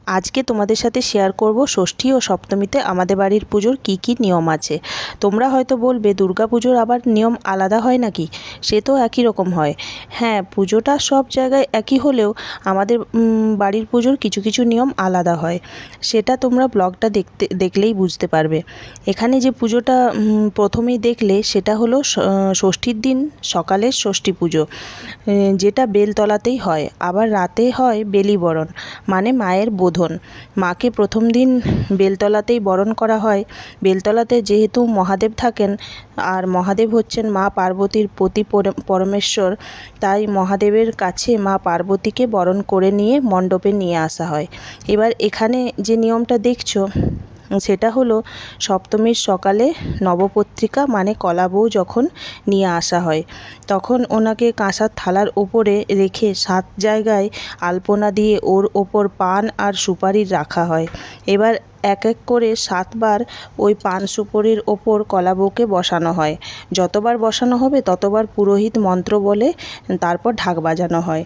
আজকে তোমাদের সাথে শেয়ার করব ষষ্ঠী ও সপ্তমীতে আমাদের বাড়ির পুজোর কি কি নিয়ম আছে। তোমরা হয়তো বলবে দুর্গা পুজোর আবার নিয়ম আলাদা হয় নাকি? সে তো একই রকম হয়। হ্যাঁ, পুজোটা সব জায়গায় একই হলেও আমাদের বাড়ির পুজোর কিছু কিছু নিয়ম আলাদা হয়। সেটা তোমরা ব্লগটা দেখলেই বুঝতে পারবে। এখানে যে পুজোটা প্রথমেই দেখলে সেটা হলো ষষ্ঠীর দিন সকালের ষষ্ঠী পুজো, যেটা বেলতলাতেই হয়। আবার রাতে হয় বেলিবরণ, মানে মায়ের বোধন। মাকে প্রথম দিন বেলতলাতেই বরণ করা হয়। বেলতলাতে যেহেতু মহাদেব থাকেন, আর মহাদেব হচ্ছেন মা পার্বতীর পতি পরমেশ্বর, তাই মহাদেবের কাছে মা পার্বতীকে বরণ করে নিয়ে মণ্ডপে নিয়ে আসা হয়। এবার এখানে যে নিয়মটা দেখছো সেটা হলো সপ্তমীর সকালে নবপত্রিকা মানে কলা বউ যখন নিয়ে আসা হয়, তখন ওনাকে কাঁসার থালার ওপরে রেখে 7 জায়গায় আলপনা দিয়ে ওর ওপর পান আর সুপারি রাখা হয়। এবার এক এক করে 7 বার ওই পান সুপারির ওপর কলা বউকে বসানো হয়। যতবার বসানো হবে ততবার পুরোহিত মন্ত্র বলে তারপর ঢাক বাজানো হয়।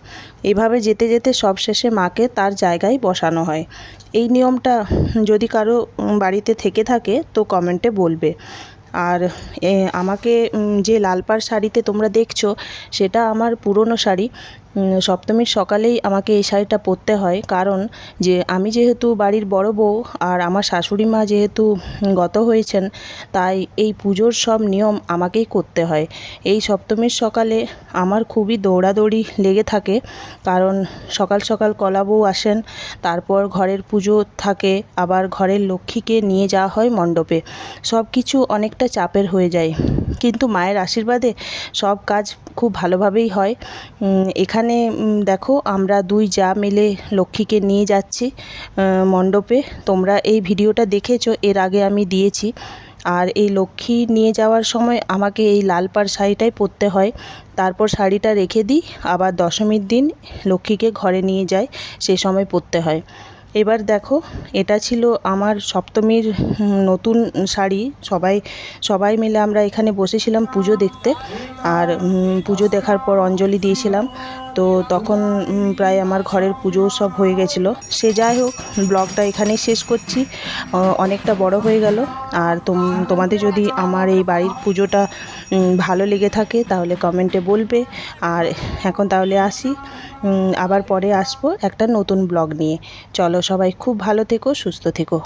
এভাবে যেতে যেতে সবশেষে মাকে তার জায়গায় বসানো হয়। এই নিয়মটা যদি কারো বাড়িতে থেকে থাকে তো কমেন্টে বলবে। আর আমাকে যে লাল পাড় শাড়িতে তোমরা দেখছো সেটা আমার পুরনো শাড়ি। সপ্তমীর সকালেই আমাকে এই শাড়িটা পরতে হয়, কারণ যে আমি যেহেতু বাড়ির বড় বউ আর আমার শাশুড়ি মা যেহেতু গত হয়েছেন, তাই এই পুজোর সব নিয়ম আমাকেই করতে হয়। এই সপ্তমীর সকালে আমার খুবই দৌড়াদৌড়ি লেগে থাকে, কারণ সকাল সকাল কলা বউ আসেন, তারপর ঘরের পুজো থাকে, আবার ঘরের লক্ষ্মীকে নিয়ে যাওয়া হয় মণ্ডপে। সব কিছু অনেকটা চাপের হয়ে যায়, কিন্তু মায়ের আশীর্বাদে সব কাজ খুব ভালোভাবেই হয়। এখানে দেখো আমরা 2 জা মিলে লক্ষ্মীকে নিয়ে যাচ্ছি মণ্ডপে। তোমরা এই ভিডিওটা দেখেছো, এর আগে আমি দিয়েছি। আর এই লক্ষ্মী নিয়ে যাওয়ার সময় আমাকে এই লাল পাড় শাড়িটাই পরতে হয়। তারপর শাড়িটা রেখে দিই, আবার দশমীর দিন লক্ষ্মীকে ঘরে নিয়ে যাই, সে সময় পরতে হয়। এবার দেখো, এটা ছিল আমার সপ্তমীর নতুন শাড়ি। সবাই মিলে আমরা এখানে বসেছিলাম পুজো দেখতে, আর পুজো দেখার পর অঞ্জলি দিয়েছিলাম। তো তখন প্রায় আমার ঘরের পুজো সব হয়ে গেছিলো। সে যাই হোক, ব্লগটা এখানেই শেষ করছি। অনেকটা বড় হয়ে গেল। আর তোমাদের যদি আমার এই বাড়ির পুজোটা ভালো লেগে থাকে তাহলে কমেন্টে বলবে। আর এখন তাহলে আসি, আবার পরে আসবো একটা নতুন ব্লগ নিয়ে। চলো, সবাই খুব ভালো থেকো, সুস্থ থেকো।